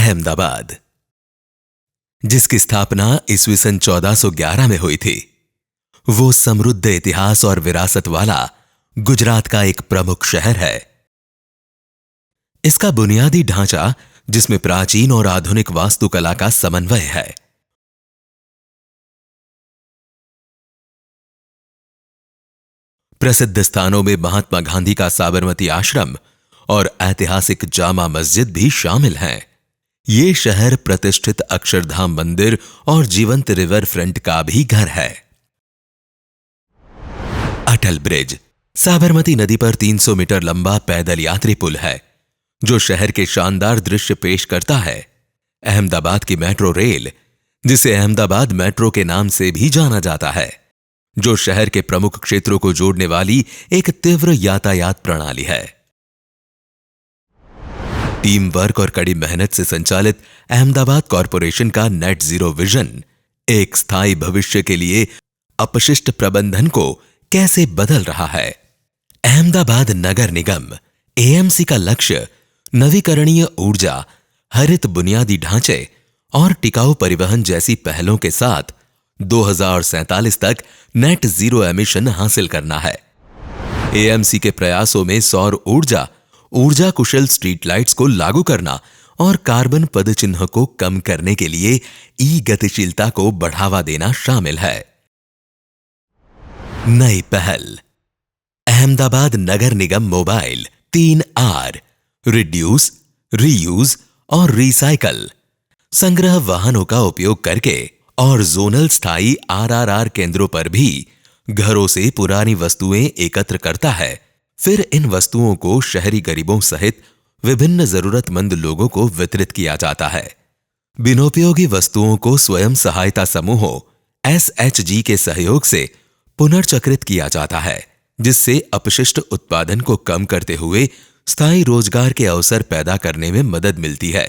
अहमदाबाद, जिसकी स्थापना ईस्वी सन 1411 में हुई थी, वो समृद्ध इतिहास और विरासत वाला गुजरात का एक प्रमुख शहर है। इसका बुनियादी ढांचा, जिसमें प्राचीन और आधुनिक वास्तुकला का समन्वय है, प्रसिद्ध स्थानों में महात्मा गांधी का साबरमती आश्रम और ऐतिहासिक जामा मस्जिद भी शामिल हैं। ये शहर प्रतिष्ठित अक्षरधाम मंदिर और जीवंत रिवर फ्रंट का भी घर है। अटल ब्रिज साबरमती नदी पर 300 मीटर लंबा पैदल यात्री पुल है, जो शहर के शानदार दृश्य पेश करता है। अहमदाबाद की मेट्रो रेल, जिसे अहमदाबाद मेट्रो के नाम से भी जाना जाता है, जो शहर के प्रमुख क्षेत्रों को जोड़ने वाली एक तीव्र यातायात प्रणाली है। टीम वर्क और कड़ी मेहनत से संचालित अहमदाबाद कॉरपोरेशन का नेट जीरो विजन एक स्थायी भविष्य के लिए अपशिष्ट प्रबंधन को कैसे बदल रहा है। अहमदाबाद नगर निगम एएमसी का लक्ष्य नवीकरणीय ऊर्जा, हरित बुनियादी ढांचे और टिकाऊ परिवहन जैसी पहलों के साथ 2047 तक नेट जीरो एमिशन हासिल करना है। एएमसी के प्रयासों में सौर ऊर्जा कुशल स्ट्रीट लाइट्स को लागू करना और कार्बन पदचिह्न को कम करने के लिए ई गतिशीलता को बढ़ावा देना शामिल है। नई पहल अहमदाबाद नगर निगम मोबाइल 3R रिड्यूस, रीयूज और रिसाइकल संग्रह वाहनों का उपयोग करके और जोनल स्थायी आरआरआर केंद्रों पर भी घरों से पुरानी वस्तुएं एकत्र करता है। फिर इन वस्तुओं को शहरी गरीबों सहित विभिन्न जरूरतमंद लोगों को वितरित किया जाता है। बिनोपयोगी वस्तुओं को स्वयं सहायता समूहों SHG के सहयोग से पुनर्चक्रित किया जाता है, जिससे अपशिष्ट उत्पादन को कम करते हुए स्थायी रोजगार के अवसर पैदा करने में मदद मिलती है।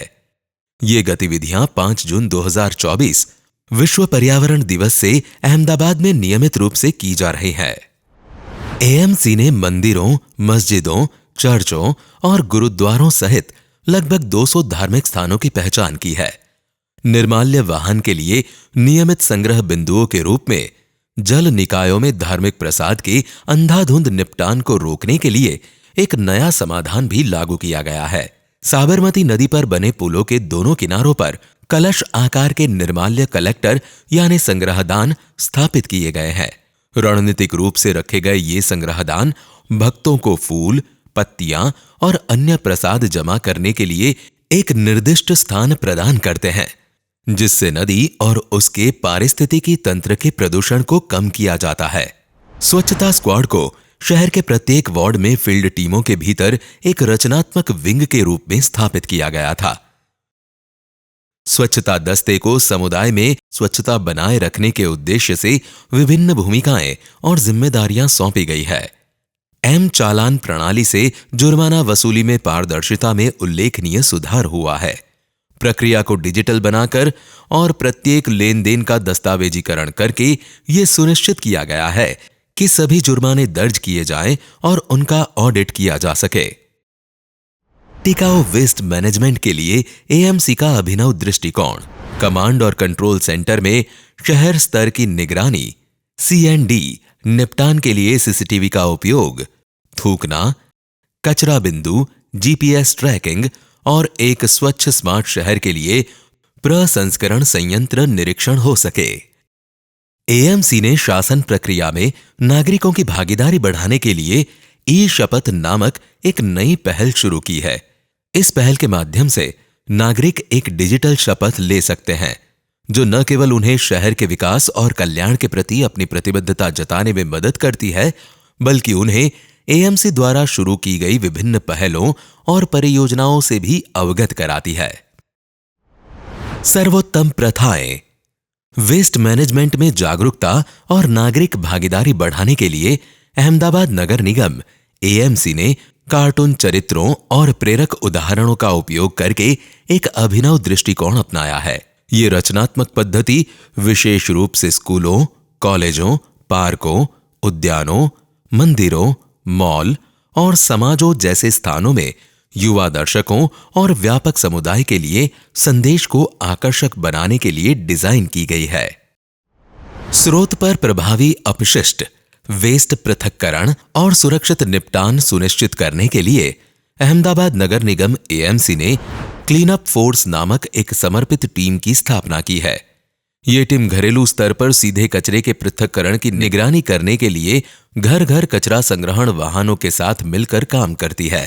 ये गतिविधियां 5 जून 2024 विश्व पर्यावरण दिवस से अहमदाबाद में नियमित रूप से की जा रही है। एएमसी ने मंदिरों, मस्जिदों, चर्चों और गुरुद्वारों सहित लगभग 200 धार्मिक स्थानों की पहचान की है। निर्माल्य वाहन के लिए नियमित संग्रह बिंदुओं के रूप में जल निकायों में धार्मिक प्रसाद के अंधाधुंध निपटान को रोकने के लिए एक नया समाधान भी लागू किया गया है। साबरमती नदी पर बने पुलों के दोनों किनारों पर कलश आकार के निर्माल्य कलेक्टर यानी संग्रहदान स्थापित किए गए हैं। रणनीतिक रूप से रखे गए ये संग्रहदान भक्तों को फूल, पत्तियां और अन्य प्रसाद जमा करने के लिए एक निर्दिष्ट स्थान प्रदान करते हैं, जिससे नदी और उसके पारिस्थितिकी तंत्र के प्रदूषण को कम किया जाता है। स्वच्छता स्क्वाड को शहर के प्रत्येक वार्ड में फील्ड टीमों के भीतर एक रचनात्मक विंग के रूप में स्थापित किया गया था। स्वच्छता दस्ते को समुदाय में स्वच्छता बनाए रखने के उद्देश्य से विभिन्न भूमिकाएं और जिम्मेदारियां सौंपी गई है। एम चालान प्रणाली से जुर्माना वसूली में पारदर्शिता में उल्लेखनीय सुधार हुआ है। प्रक्रिया को डिजिटल बनाकर और प्रत्येक लेन देन का दस्तावेजीकरण करके यह सुनिश्चित किया गया है कि सभी जुर्माने दर्ज किए जाएं और उनका ऑडिट किया जा सके। टिकाऊ वेस्ट मैनेजमेंट के लिए एएमसी का अभिनव दृष्टिकोण, कमांड और कंट्रोल सेंटर में शहर स्तर की निगरानी, CND निपटान के लिए सीसीटीवी का उपयोग, थूकना, कचरा बिंदु, GPS ट्रैकिंग और एक स्वच्छ स्मार्ट शहर के लिए प्रसंस्करण संयंत्र निरीक्षण हो सके। एएमसी ने शासन प्रक्रिया में नागरिकों की भागीदारी बढ़ाने के लिए ई-शपथ नामक एक नई पहल शुरू की है। इस पहल के माध्यम से नागरिक एक डिजिटल शपथ ले सकते हैं, जो न केवल उन्हें शहर के विकास और कल्याण के प्रति अपनी प्रतिबद्धता जताने में मदद करती है, बल्कि उन्हें एएमसी द्वारा शुरू की गई विभिन्न पहलों और परियोजनाओं से भी अवगत कराती है। सर्वोत्तम प्रथाएं वेस्ट मैनेजमेंट में जागरूकता और नागरिक भागीदारी बढ़ाने के लिए अहमदाबाद नगर निगम एएमसी ने कार्टून चरित्रों और प्रेरक उदाहरणों का उपयोग करके एक अभिनव दृष्टिकोण अपनाया है। ये रचनात्मक पद्धति विशेष रूप से स्कूलों, कॉलेजों, पार्कों, उद्यानों, मंदिरों, मॉल और समाजों जैसे स्थानों में युवा दर्शकों और व्यापक समुदाय के लिए संदेश को आकर्षक बनाने के लिए डिजाइन की गई है। स्रोत पर प्रभावी अपशिष्ट, वेस्ट पृथक्करण और सुरक्षित निपटान सुनिश्चित करने के लिए अहमदाबाद नगर निगम एएमसी ने क्लीन अप फोर्स नामक एक समर्पित टीम की स्थापना की है। ये टीम घरेलू स्तर पर सीधे कचरे के पृथक्करण की निगरानी करने के लिए घर घर कचरा संग्रहण वाहनों के साथ मिलकर काम करती है।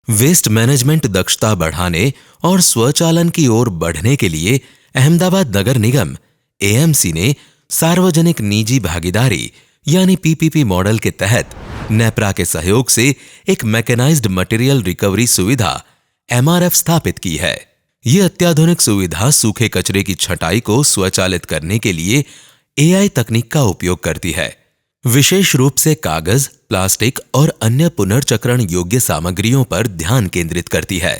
वेस्ट मैनेजमेंट दक्षता बढ़ाने और स्वचालन की ओर बढ़ने के लिए अहमदाबाद नगर निगम एएमसी ने सार्वजनिक निजी भागीदारी यानी पीपीपी मॉडल के तहत नेप्रा के सहयोग से एक मैकेनाइज्ड मटेरियल रिकवरी सुविधा एमआरएफ स्थापित की है। यह अत्याधुनिक सुविधा सूखे कचरे की छंटाई को स्वचालित करने के लिए एआई तकनीक का उपयोग करती है। विशेष रूप से कागज, प्लास्टिक और अन्य पुनर्चक्रण योग्य सामग्रियों पर ध्यान केंद्रित करती है।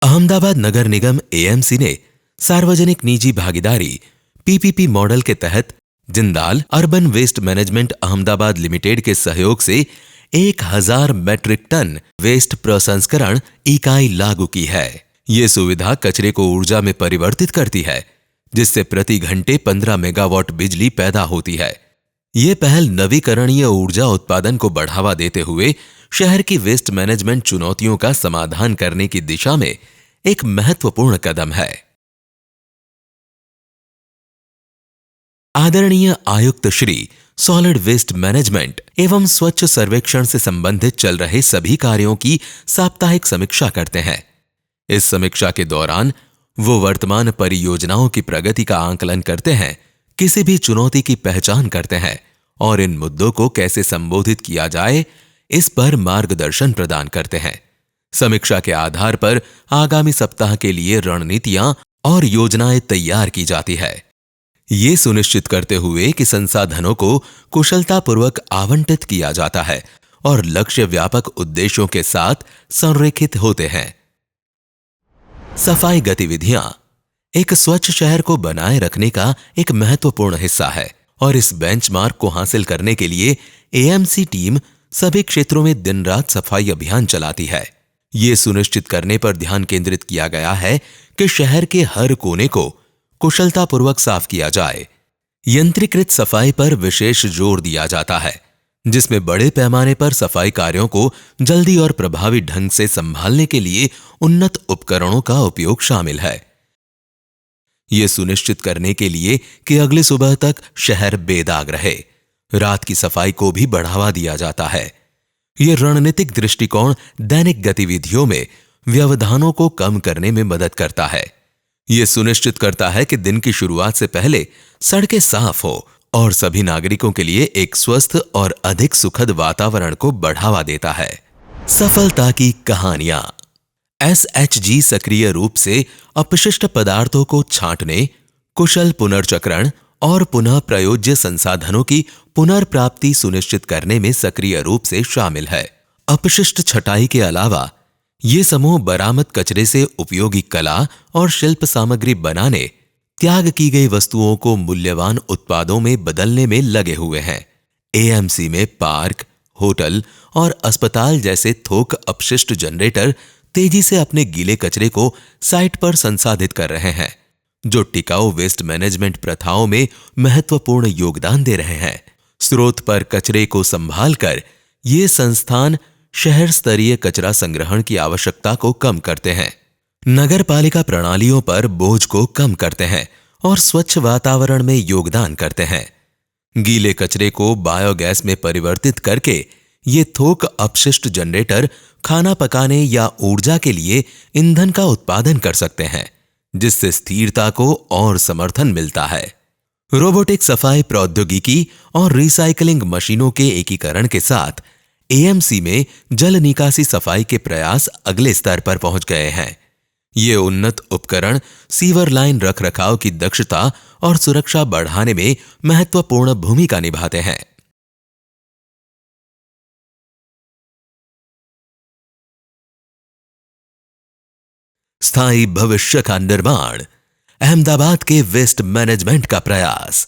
अहमदाबाद नगर निगम एएमसी ने सार्वजनिक निजी भागीदारी पीपीपी मॉडल के तहत Jindal urban waste management Ahmedabad limited के सहयोग से 1000 मैट्रिक टन वेस्ट प्रसंस्करण इकाई लागू की है। ये सुविधा कचरे को ऊर्जा में परिवर्तित करती है, जिससे प्रति घंटे 15 मेगावाट बिजली पैदा होती है। ये पहल नवीकरणीय ऊर्जा उत्पादन को बढ़ावा देते हुए शहर की वेस्ट मैनेजमेंट चुनौतियों का समाधान करने की दिशा में एक महत्वपूर्ण कदम है। आदरणीय आयुक्त श्री सॉलिड वेस्ट मैनेजमेंट एवं स्वच्छ सर्वेक्षण से संबंधित चल रहे सभी कार्यों की साप्ताहिक समीक्षा करते हैं। इस समीक्षा के दौरान वो वर्तमान परियोजनाओं की प्रगति का आकलन करते हैं, किसी भी चुनौती की पहचान करते हैं और इन मुद्दों को कैसे संबोधित किया जाए, इस पर मार्गदर्शन प्रदान करते हैं। समीक्षा के आधार पर आगामी सप्ताह के लिए रणनीतियां और योजनाएं तैयार की जाती है, ये सुनिश्चित करते हुए कि संसाधनों को कुशलतापूर्वक आवंटित किया जाता है और लक्ष्य व्यापक उद्देश्यों के साथ संरेखित होते हैं। सफाई गतिविधियां एक स्वच्छ शहर को बनाए रखने का एक महत्वपूर्ण हिस्सा है और इस बेंचमार्क को हासिल करने के लिए एएमसी टीम सभी क्षेत्रों में दिन रात सफाई अभियान चलाती है। ये सुनिश्चित करने पर ध्यान केंद्रित किया गया है कि शहर के हर कोने को कुशलतापूर्वक साफ किया जाए। यंत्रीकृत सफाई पर विशेष जोर दिया जाता है, जिसमें बड़े पैमाने पर सफाई कार्यों को जल्दी और प्रभावी ढंग से संभालने के लिए उन्नत उपकरणों का उपयोग शामिल है। यह सुनिश्चित करने के लिए कि अगली सुबह तक शहर बेदाग रहे, रात की सफाई को भी बढ़ावा दिया जाता है। यह रणनीतिक दृष्टिकोण दैनिक गतिविधियों में व्यवधानों को कम करने में मदद करता है। यह सुनिश्चित करता है कि दिन की शुरुआत से पहले सड़कें साफ हो और सभी नागरिकों के लिए एक स्वस्थ और अधिक सुखद वातावरण को बढ़ावा देता है। सफलता की कहानियां। एसएचजी सक्रिय रूप से अपशिष्ट पदार्थों को छांटने, कुशल पुनर्चक्रण और पुनः प्रयोज्य संसाधनों की पुनर्प्राप्ति सुनिश्चित करने में सक्रिय रूप से शामिल है। अपशिष्ट छटाई के अलावा ये समूह बरामद कचरे से उपयोगी कला और शिल्प सामग्री बनाने, त्याग की गई वस्तुओं को मूल्यवान उत्पादों में बदलने में लगे हुए हैं। एएमसी में पार्क, होटल और अस्पताल जैसे थोक अपशिष्ट जनरेटर तेजी से अपने गीले कचरे को साइट पर संसाधित कर रहे हैं, जो टिकाऊ वेस्ट मैनेजमेंट प्रथाओं में महत्वपूर्ण योगदान दे रहे हैं। स्रोत पर कचरे को संभालकर ये संस्थान शहर स्तरीय कचरा संग्रहण की आवश्यकता को कम करते हैं, नगर पालिका प्रणालियों पर बोझ को कम करते हैं और स्वच्छ वातावरण में योगदान करते हैं। गीले कचरे को बायोगैस में परिवर्तित करके ये थोक अपशिष्ट जनरेटर खाना पकाने या ऊर्जा के लिए ईंधन का उत्पादन कर सकते हैं, जिससे स्थिरता को और समर्थन मिलता है। रोबोटिक सफाई प्रौद्योगिकी और रिसाइकलिंग मशीनों के एकीकरण के साथ एएमसी में जल निकासी सफाई के प्रयास अगले स्तर पर पहुंच गए हैं। ये उन्नत उपकरण सीवर लाइन रखरखाव की दक्षता और सुरक्षा बढ़ाने में महत्वपूर्ण भूमिका निभाते हैं। स्थायी भविष्य का निर्माण, अहमदाबाद के वेस्ट मैनेजमेंट का प्रयास।